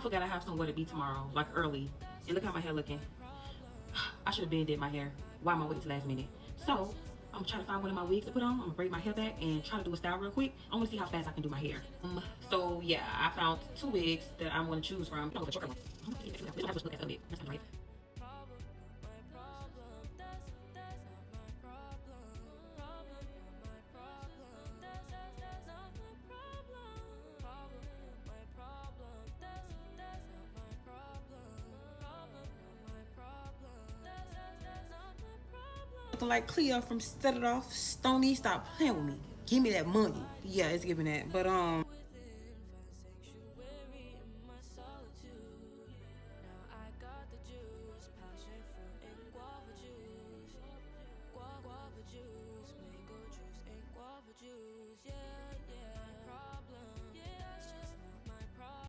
forgot I have somewhere to be tomorrow, like early. And look how my hair looking. I should have been did my hair. Why am I waiting till last minute? So I'm gonna try to find one of my wigs to put on. I'm gonna braid my hair back and try to do a style real quick. I wanna see how fast I can do my hair. So yeah, I found 2 wigs that I'm gonna choose from. No, the short one. This one has to look at it. That's not right. Looking like Cleo from Set It Off. Stony, stop playing with me. Give me that money. Yeah, it's giving that. But Guava juice, mango juice, and guava juice.